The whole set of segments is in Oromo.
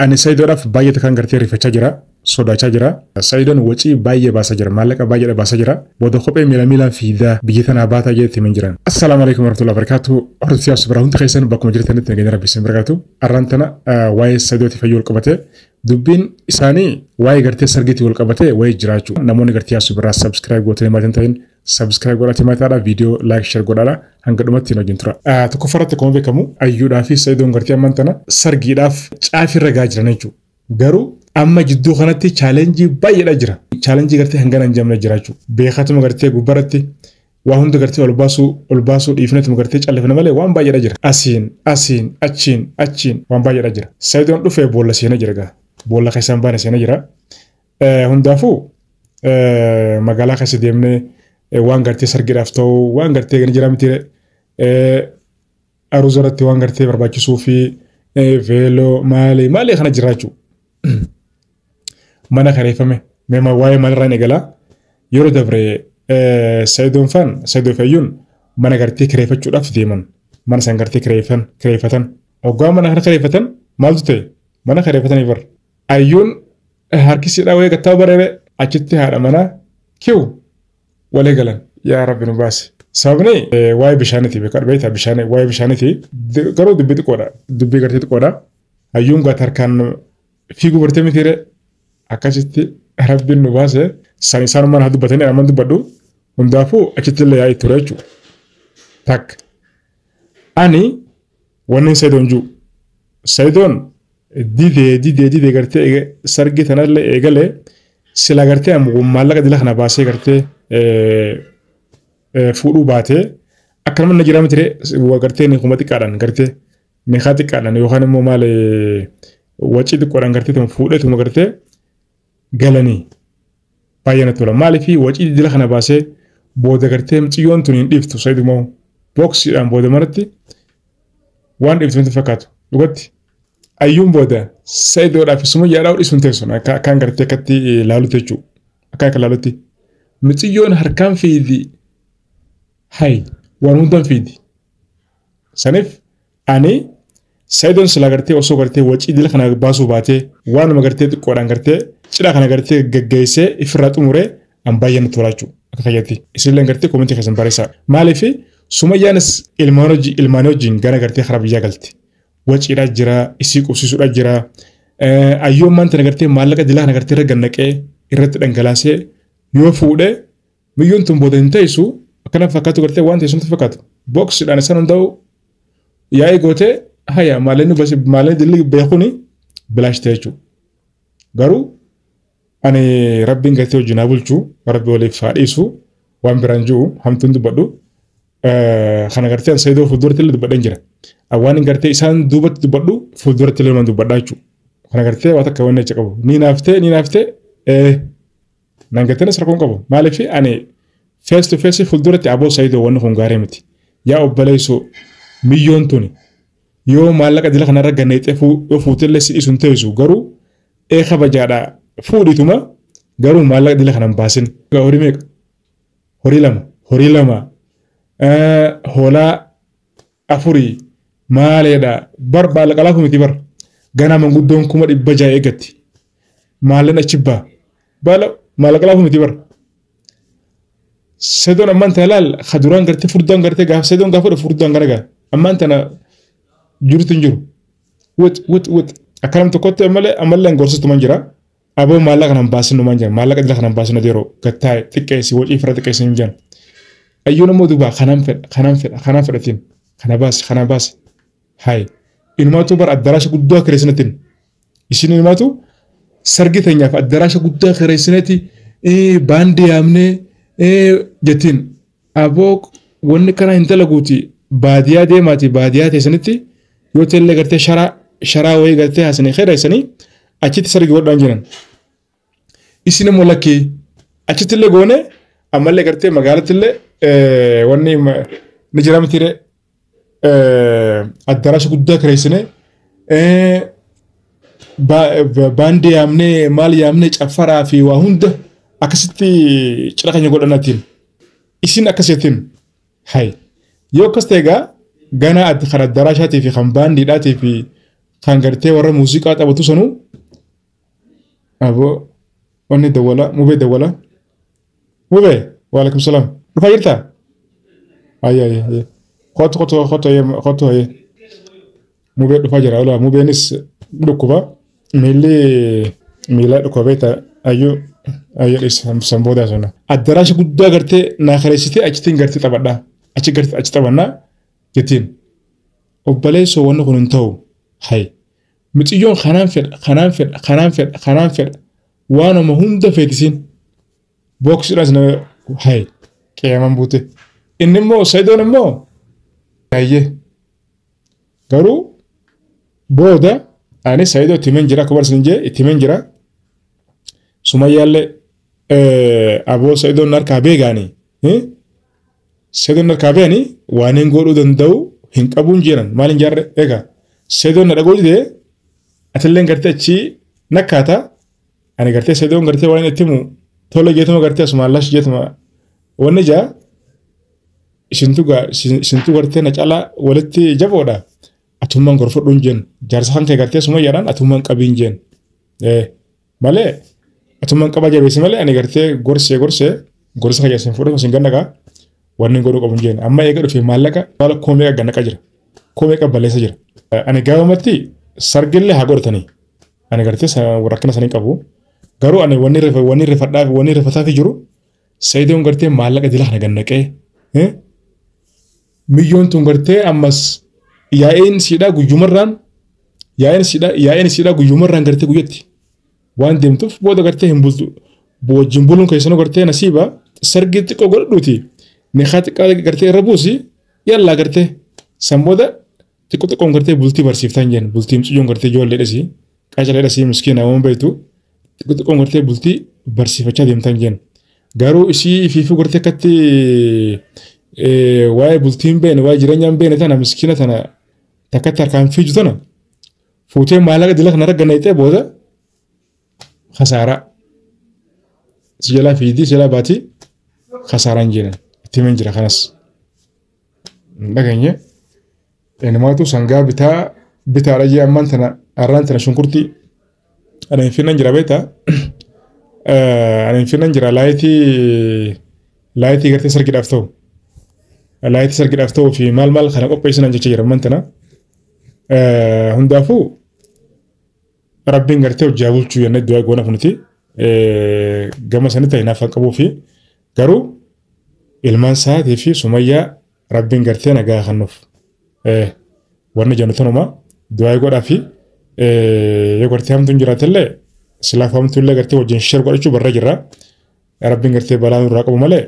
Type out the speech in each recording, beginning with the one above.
Ani Saidoodhaaf baay'ee kan gartee rifachaa jira, sodaachaa jira. Saidoon wacii baay'ee baasaa jira, maallaqa baay'ee baasaa jira. Booda kophee miilaan fiidaa biyya tanaa baataa jedhetti himan jiran. Assalaamu alaikum warahmatullahi wabarakatuh. Hordoftoota asubira hundi keessan bakkuma jirtanitti nageenya rabbisin barakaatu. Arraan tana waa'ee Saidooti fayyuu wal qabate dubbiin isaanii waa'ee gartee sargiitii wal qabate waa'ee jiraachuu. Namoonni gartee asubira subscribe gootanii maatiin ta'in subscribe godhati maataadha, video like share godhaadha, hanga dhumatti hin hojjentura. Tokko farratti akkuma beekamu ayyuudhaa fi Saidoon gartee ammaan tana sargiidhaaf caafii ragaa jiran jechuudha. Garuu amma jidduu kanatti chaalenjii baay'eedha jira. Chaalenjii gartee hangana hin jamne jiraachuu. Beekatuma gartee gubbaratti waa hunda gartee ol baasuu dhiifnetuma gartee callifne malee waan baay'eedha jira. Asiin achiin waan baay'eedha jira. Saidoon dhufee boolla seenaa jira gaa. Boolla keessaan baane seenaa jira. Hundaafuu magaalaa keessa deemnee waan gartee sargiidhaaf ta'u waan gartee gani jira miti aruuzarratti waan gartee barbaachisuu fi veeloo maali kana jiraachuu. Mana kareeffame meema waa'ee manarraan eegalaa yeroo dabre Saidoon fayyuun mana gartee kireeffachuudhaaf deeman. Mana san gartee kireeffatan. Oggaa mana kana kireeffatan maaltu ta'e? Mana kireeffatanii bar. Ayyuun harkisiidhaa wayii gattaa bareere achitti haadha manaa kiu walii galan. Yaa Rabbi nu baase. Sababni waa'ee bishaaniiti beekaa bishaan waa'ee bishaaniiti garuu dubbii xiqqoodha. Dubbii gartee xiqqoodha. Ayyuun gaata harkaan fiiguu bartee mitiire akkasitti Rabbiin nu baase isaan mana haa dubbatanii aman dubbadhu hundaafuu achitti illee yaa'ii ture jechuudha. Takka. Ani wanni Saidoon jiru. Saidoon didee gartee sargii tanallee eegalee sila gartee maallaqa dila kana baasee gartee fuudhuu baatee akka nama na jira mitiire gartee ni kuma xiqqaadhaan gartee ni haa xiqqaadhaan yookaan immoo maal wacii xiqqoodhaan gartee tuma fuudheetuma gartee galanii baay'ee natti tola. Maaliif wacii dila kana baasee booda gartee xiyyoon tun hin dhiiftu Saidumoo booksiidhaan booda manatti waan dhiiftu miti fakkaatu dhugatti. Ayyuun booda Saidoodhaaf sumayyaadhaa hodhisuun teessuun akkaan gartee akkatti ilaalutti jechuudha. Akka ilaalutti. Mixiyyoon harkaan fiidi. Hayi waan hundaan fiidi. Saniif ani Saidoon sila gartee osoo gartee wacii dila kana baasuu baatee waanuma gartee xiqqoodhaan gartee cidha kana gartee gaggeessee ifirraa xumuree an baay'ee natti tola jechuudha. Akka fayyatti. Isinillee gartee koomentii keessan barreessaa. Maaliif sumayyaanis ilmaanii wajjin gara gartee karaa biyyaa galti. Waciidhaa jira, isii qubsiisuudhaa jira. Ayyoon maanta nagartee maallaqa dilaa kana gartee irra gannaqee irratti dhangalaasee yoo fuudhee miyyoon tun booda hin ta'isu akkana fakkaatu gartee waan teessumti fakkaatu. Booksiidhaan isaan hundaa'u yaa'ii gootee haya maalleen dilli beekuni bilaashitee jechuudha. Garuu ani Rabbiin gartee wajjin haa bulchuu, Rabbi waliif haa dhiisu, waan biraan jiru hamtuun dubbadhu. Kana gartee an Saidoo fuulduratti illee dubbadhan jira. Waan gartee isaan duubatti dubbadhu fuulduratti illee dubbadhaa jechuudha. Kana gartee waan akka wanni achi qabu. Ni naaftee nan gartee nas rakkoon qabu. Maaliif ani face to face fuulduratti aboo Saidoo wanni kun gaarii miti. Yaa obboleessu miyyoon tuni yoo maallaqa dila kanarra ganneexee yoo fuutillee si dhiisuun teessu garuu kabajaadhaa fuudhituma garuu maallaqa dila kanan baasin. Horii meeqa? Horii lama. Hoolaa afurii maaleedha bar maallaqa laafu miti bar ganaa manguddoon 600 eegatti maalleen achi baa maallaqa laafu miti bar. Saidoon ammaan tana laal kaduraan gartee furdaan gartee gaaf Saidoon gaafa dhufu furdaan gara gaa ammaan tana jirutu hin jiru. Wit akkanam tokkotti ammallee gorsistuman jira. Aboo maallaqa kanan baasinu jira maallaqa dila kanan baasinu yeroo gattaa'e xiqqeessi wacii fira xiqqeessi hin jiran. Ayyuun immoo duuba kanaan fedhatiin kana baase hayi inumaatu bara addaraasha guddaa kireessinatiin isin inumaatu sargi teenyaaf addaraasha guddaa kireessinati baandii yaamnee jettiin aboo wanni kana hin dalaguuti baadiyyaa deemaati baadiyyaa teessanitti yoo teellee gartee sharaa wayii gartee haasanii xeedaysanii achitti sargi godhaan jiran isin immoo lakkii achitti illee goone ammallee gartee magaalatti illee wanni ni jira mitiire addaraasha guddaa kireessine baandii yaamnee maal yaamnee caffaraa fi waa hunda akkasitti cidha keenya godhanatiin isin akkasitiin hayi yoo akkas ta'e egaa gana kan addaraashaatii fi kan baandiidhaatii fi kan gartee warra muuziqaa taphatu sanuu aboo wanni dawwala mubee dawwala mubee waalaikum salaam dhufaa jirtaa ayya qotu mubee dhufaa jira ola mubeenis dhukkuba miila dhukkuba beektaa ayyuu samboodaa sana addaraasha guddaa gartee naa kareessitee achitiin gartee taphadhaa achi gartee achi taphannaa jettiin obboleessoo wanni kun hin ta'u hay mixiyyoon kanaan fedha waanuma hunda feetisiin booksiidhaas na hay qeeman buute inni immoo Saidoon immoo baay'ee garuu booda ani Saidoo itti himen jira akka barsiin jee itti himen jira sumayyaallee aboo Saidoon harkaa beekaanii Saidoon harkaa beekanii waan hin godhuu danda'u hin qabuun jiran maal hin jaarre egaa Saidoon na dhagoo jidee atilleen gartee achi nakkaata ani gartee Saidoon gartee waan itti himu tola jeetuma gartee asumaan lash jeetuma wanni jaa isintu gartee na caalaa walitti jaboodha atummaan gorfadhuun jeen jaarsa kan kee gartee sumayyaadhaan atummaan qabiin jeen malee atummaan qaba jabeessi malee ani gartee gorsee gorsa kayyaasiin fudhatu sin gannaqa wanni godhuu qabuun jeen amma eega dhufee maallaqa maala koomee gannaqa jira koomee qabballeessa jira ani gaafamatti sargillee haa godhatanii ani gartee rakkina sanii qabu garuu ani wanni rifataaf jiru Saidoon gartee maallaqa dilaa kana gannaqee milyoon tun gartee ammas yaa'een siidhaa guyyumarraan gartee guyyatti waan deemtuuf booda gartee hin bultu wajjin buluun keessanuu gartee nasiiba sargi xiqqoo godhadhuuti meeqaa xiqqaa gartee irra buusi yallaa gartee san booda xiqqoon gartee bultii barsiiftaan jeen bultii miciyyoon gartee ijoolleedhasi qaacaleedhasi miskiina waan beektu xiqqoon gartee bultii barsiifachaa deemtaan jeen garuu isii fiifuu gartee akkatti waa'ee bultiin beene waa'ee jireenyaan beene tana miskiina tana takkatti harkaan fiiju tana fuutee maallaqa dila kana ragganaytee booda khasaaraa si jalaa fiidii si jalaa baatii khasaaraan jeenan itti himen jira kanas dhageenye eenyumaatu sangaa bitaadha jee ammaan tana arraan tana shunkurtii ana hin finnan jira beektaa ana hin finnan jira laayitii gartee sargiidhaaf ta'u laayitii sargiidhaaf ta'uu fi maal kana qopheessinan jecha jira ammaan tana hundaafuu rabbiin gartee hojjaa bulchuu yennaa du'aa goona kuniti gama sanii ta'e naaf qabuu fi garuu ilmaan isaatii fi sumayyaa rabbiin gartee nagaa kannuuf wanni jennu tanuma du'aa godhaa fi yoo gartee hamtuun jiraatillee silaaf hamtuullee gartee wajjin shir godhachuu barra jirra rabbiin gartee balaa nurraa qabu malee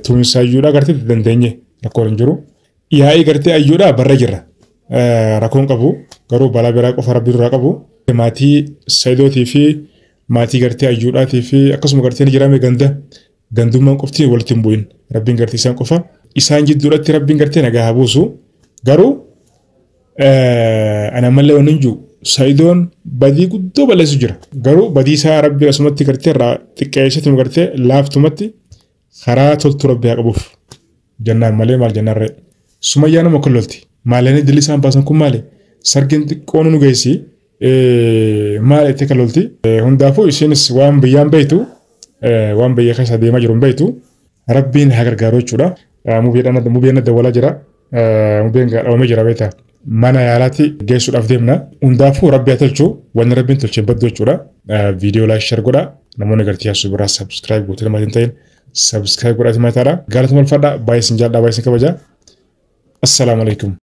tuunsaayyuudhaa gartee dandeenye rakkoon hin jiru yaa'ii gartee ayyuudhaa barra jirra rakkoon qabu garuu balaa biraa qofa rabbii irraa qabu maatii Saidootii fi maatii gartee ayyuudhaatii fi akkasuma gartee ni jiraame gandummaan qofti walitti hin bu'in rabbiin gartee isaan qofa isaan jidduudhaatti rabbiin gartee nagaa haa buusu garuu ana mallee waan hin jiru Saidoon badii guddoo balleessu jira garuu badii isaa rabbii asumatti gartee irraa xiqqeessatti gartee laaftumatti karaa toltu rabbii haa qabuuf jannaan malee maal jannaarree sumayyaa nama kollolti maaleen dilli isaan baasan kun maali sargin xiqqoon nu geessi maal itti kollolti hundaafuu isinis waan biyyaan beeytu waan biyya keessa deemaa jiru hin beeytu rabbiin haa gargaaru jechuudha mubeen dawwalaa jira mubeen dhaawamee jira beektaa mana yaalaatti geessuudhaaf deemna hundaafuu rabbi haa tolchu wanni rabbiin tolchee baddu jechuudha viidiyoo laayik shar godha namoonni gartii yaasuu biraa sabskiraayib gootee nama hin ta'in subscribe godhati mataadha gaalatuma ulfaadha baay'ee sin jaalladha baay'ee sin kabaja assalamu alaikum